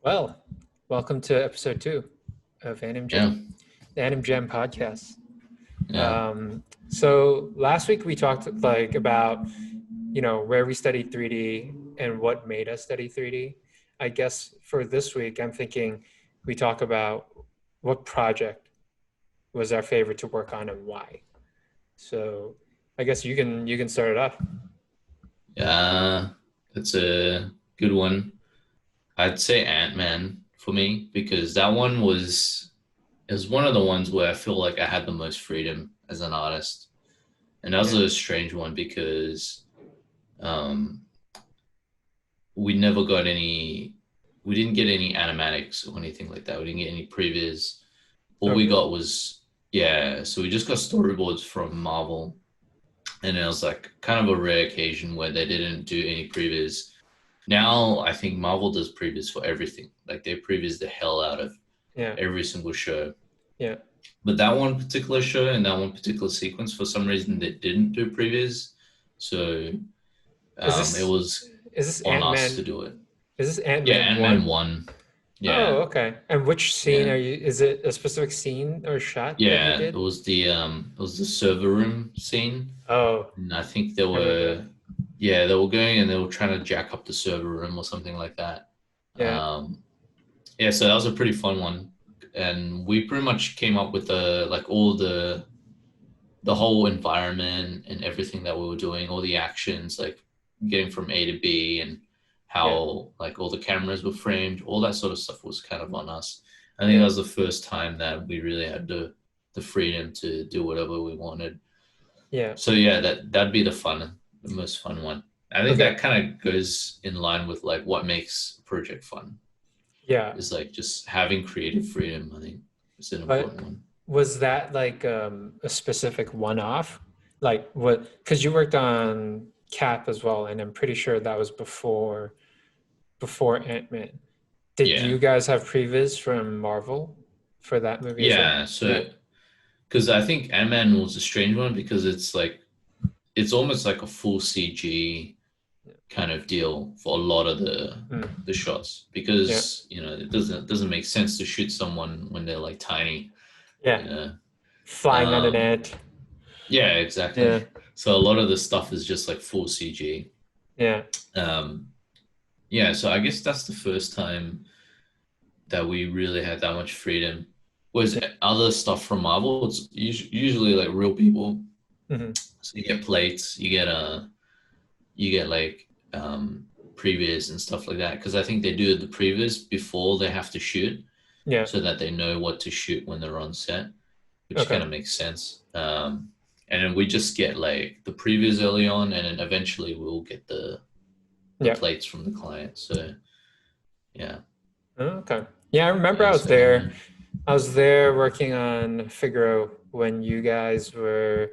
Well, welcome to episode 2 of Anim Yeah, Gem, the Anim Gem podcast. yeah, So last week we talked about where we studied 3D and what made us study 3D. I guess for this week I'm thinking we talk about what project was our favorite to work on and why. So I guess you can start it off. yeah. That's a good one. I'd say Ant-Man for me because that one was is one of the ones where I feel like I had the most freedom as an artist, and that was Yeah. a strange one because um, we never got any. We didn't get any animatics or anything like that. We didn't get any previs. All Oh, we really? got was yeah. So we just got storyboards from Marvel, and it was like kind of a rare occasion where they didn't do any previs. Now I think Marvel does previs for everything. Like they previs the hell out of Yeah. every single show. Yeah. But that one particular show and that one particular sequence, for some reason, they didn't do previs. So Is it this was is this on us to Ant-Man? do it. Is this Yeah, Ant-Man Ant-Man 1? 1. Oh, Yeah, okay. And which scene yeah. are you, is it a specific scene or shot that you Yeah, it did? was the server room scene. Oh, And I think they I remember were that. yeah, they were going and they were trying to jack up the server room or something like that. Yeah, Yeah, so that was a pretty fun one. And we pretty much came up with all the whole environment and everything that we were doing, all the actions, like getting from A to B and yeah, how like all the cameras were framed, all that sort of stuff was kind of on us. I think that yeah. was the first time that we really had the freedom to do whatever we wanted. Yeah. So yeah, that'd be the most fun one. I think Okay. that kind of goes in line with like what makes a project fun Yeah. is like just having creative freedom. I think is an But important one. was that a specific one-off? Like what, because you worked on Cap as well, and I'm pretty sure that was before Ant-Man. Did Yeah, you guys have previs from Marvel for that movie as well? yeah. Yeah. So because I think Ant-Man was a strange one because it's like it's almost like a full CG kind of deal for a lot of Mm. the shots Yeah. because it doesn't make sense to shoot someone when they're like tiny. Yeah. You know? Flying on an Um, ant. yeah, exactly. Yeah. So a lot of the stuff is just like full CG. Yeah. Um, yeah, so I guess that's the first time that we really had that much freedom. Whereas Yeah. other stuff from Marvel, it's usually like real people. Hmm. So you get plates, you get like previs and stuff like that because I think they do the previs before they have to shoot Yeah. so that they know what to shoot when they're on set, which kind Okay. of makes sense. And then we just get like the previs early on, and then eventually we'll get the Yeah. plates from the client. So yeah, Oh, okay. Yeah, I remember yeah. So yeah, I was there working on Figaro when you guys were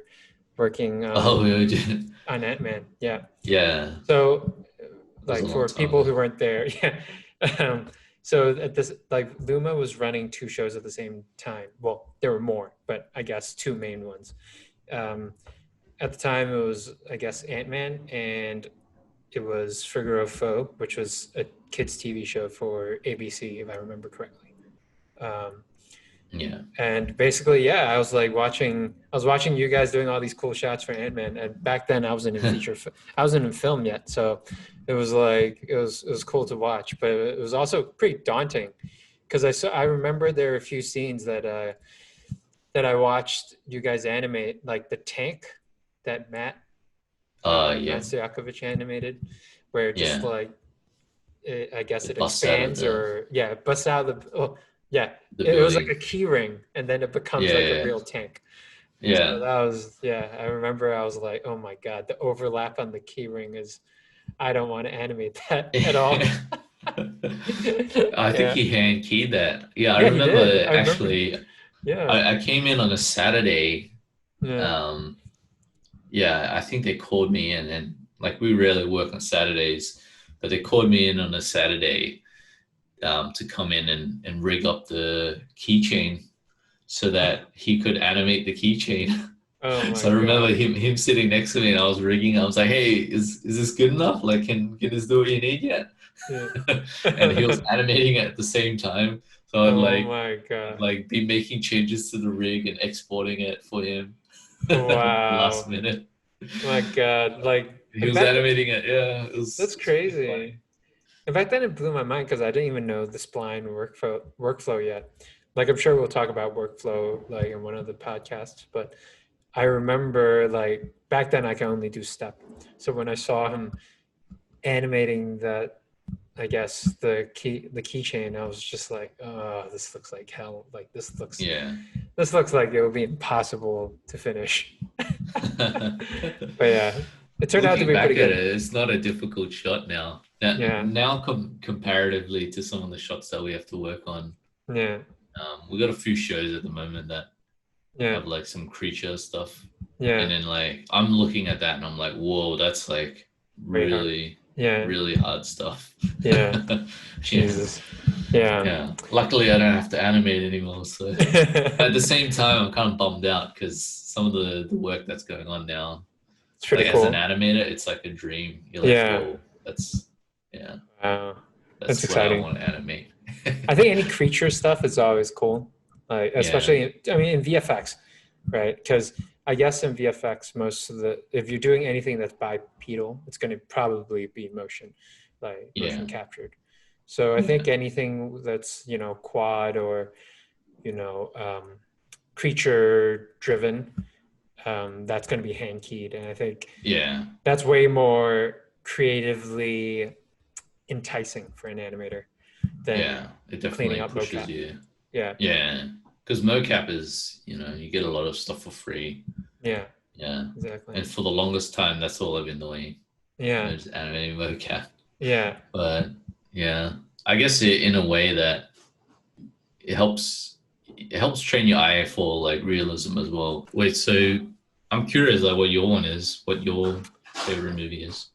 working oh, we did. on Ant-Man. Yeah. Yeah, So, that was a like long for time people ago. who weren't there, yeah. So at this, like Luma was running two shows at the same time. Well, there were more, but I guess two main ones. Um, at the time, it was I guess Ant-Man and it was Figaro Foe, which was a kids' TV show for ABC, if I remember correctly. Um, Yeah, and basically, yeah, I was watching you guys doing all these cool shots for Ant-Man. And back then, I wasn't in film yet, so it was cool to watch, but it was also pretty daunting because I remember there are a few scenes that I watched you guys animate, like the tank that Matt yeah, Siakovich animated, where just yeah. like I guess It it busts out of expands or yeah, it busts out of the yeah, the it was like a building. key ring and then it becomes Yeah, like a yeah, real tank. So yeah. that was yeah, I remember I was like, oh my God, the overlap on the key ring is I don't want to animate that at all. Yeah. I think Yeah. he hand keyed that. Yeah, I Yeah, he did. remember I remember. actually. Yeah. I came in on a Saturday. Yeah. Um, yeah, I think they called me in, and like we rarely work on Saturdays, but they called me in on a Saturday to come in and rig up the keychain so that he could animate the keychain. Oh So my I remember God. him sitting next to me, and I was rigging. I was like, "Hey, is this good enough? Like, can this do what you need yet?" Yeah. and he was animating it at the same time. So Oh my I'd God. like be making changes to the rig and exporting it for him last Wow. minute. My God. Like, He and was back then, animating it. Yeah, that's it's pretty crazy. funny. And back then it blew my mind because I didn't even know the spline workflow yet. Like I'm sure we'll talk about workflow like in one of the podcasts, but I remember like back then I could only do step. So when I saw him animating that, I guess the keychain, I was just like, oh, this looks like hell. Like Yeah. this looks like it would be impossible to finish. But yeah, it turned out to Looking be back pretty at it, good. it's not a difficult shot now. Now, Yeah, comparatively to some of the shots that we have to work on, yeah, we got a few shows at the moment that yeah, have like some creature stuff, and yeah. then like I'm looking at that and I'm like, whoa, that's like Way hard. really, Yeah, really hard stuff. yeah. Yeah, Jesus. Yeah. yeah. Luckily, I don't have to animate anymore. So at the It's same time, I'm kind of bummed out because some of the work that's going on now, pretty like as an cool. animator, it's like a dream. You're like, Yeah. whoa, that's yeah, Wow. That's that's what I exciting. want to animate. I think any creature stuff is always cool. Like Yeah, especially I mean in VFX, right? Because I guess in VFX most of the if you're doing anything that's bipedal, it's going to probably be motion, like motion yeah, captured. So I yeah, think anything that's, quad or, you know, creature driven, that's going to be hand keyed. And I think yeah, that's way more creatively enticing for an animator than yeah. It cleaning definitely up pushes mocap. you. Yeah, Yeah, because mocap is, you get a lot of stuff for free. yeah, Yeah, exactly. and for the longest time, that's all I've been doing. Yeah, Just animating mocap. yeah, But yeah, I guess in a way that it helps train your eye for like realism as well. Wait, so I'm curious like what your one is, what your favorite movie is.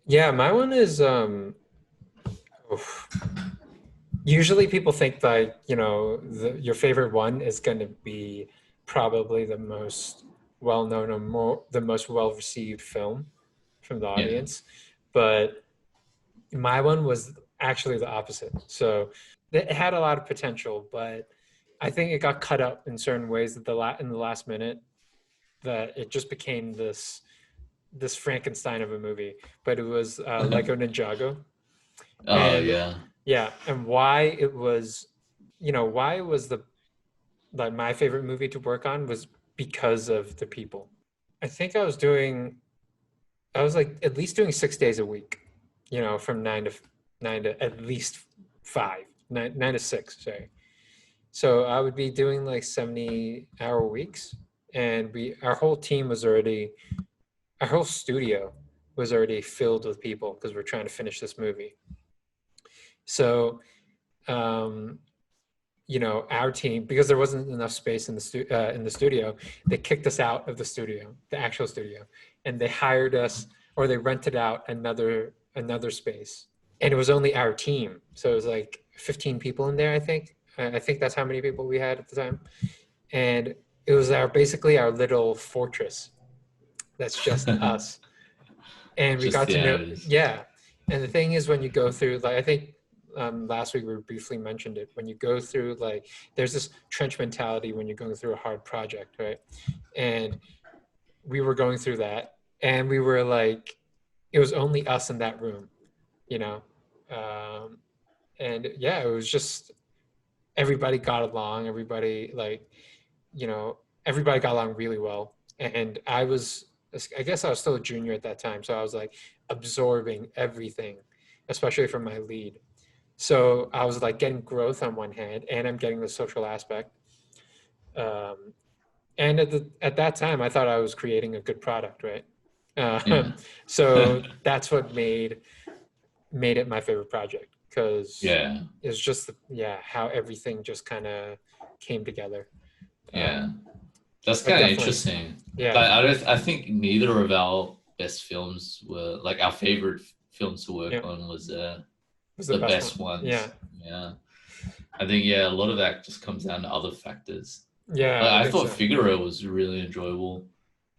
yeah. My one is oof. Usually people think like, your favorite one is going to be probably the most well known or the most well received film from the Yeah. audience. But my one was actually the opposite. So it had a lot of potential, but I think it got cut up in certain ways that in the last minute that it just became this Frankenstein of a movie. But it was Lego Ninjago, Oh and yeah. yeah, and why it was the like my favorite movie to work on was because of the people. I think I was like at least doing 6 days a week, from nine to at least five, nine to six, sorry. So I would be doing like 70-hour weeks, and our whole studio was already filled with people because we're trying to finish this movie. So, um, our team, because there wasn't enough space in the studio, they kicked us out of the studio, the actual studio, and they hired us or they rented out another space, and it was only our team, so it was like 15 people in there. I think that's how many people we had at the time, and it was basically our little fortress. That's just us, and we Just got to yeah, know. it is. Yeah, and the thing is, when you go through, like I think last week we briefly mentioned it. When you go through, like, there's this trench mentality when you're going through a hard project, right? And we were going through that, and we were like, it was only us in that room, you know, um, and yeah, it was just everybody got along. Everybody got along really well, and I guess I was still a junior at that time, so I was like absorbing everything, especially from my lead. So I was like getting growth on one hand, and I'm getting the social aspect. Um, and at that time, I thought I was creating a good product, right? Yeah. So that's what made it my favorite project because Yeah. it's just yeah how everything just kind of came together. Yeah. Um, That's but kind of definitely, interesting. yeah, But I think neither of our best films were like our favorite films to work yeah, on was was the the best one. best Yeah, ones. Yeah. I think yeah, a lot of that just comes down to other factors. yeah, Like I I think thought so. Figaro was really enjoyable,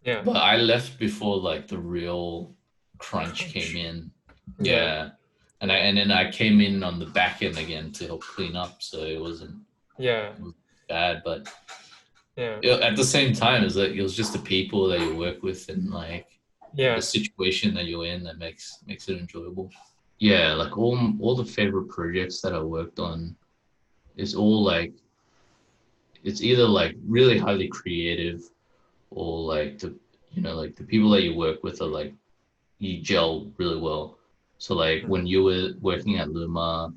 Yeah, but I left before like the real crunch came crunch. in. Yeah, Yeah. and then I came in on the back end again to help clean up, so it wasn't bad, but at the same time, it was just the people that you work with and like the situation that you're in that makes it enjoyable. Yeah, like all the favorite projects that I worked on is all like, it's either like really highly creative, or like like the people that you work with are like, you gel really well. So like when you were working at Luma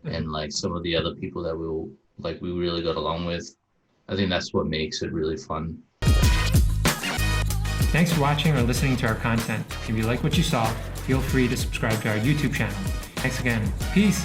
and like some of the other people that we really got along with, I think that's what makes it really fun. Thanks for watching or listening to our content. If you like what you saw, feel free to subscribe to our YouTube channel. Thanks again. Peace.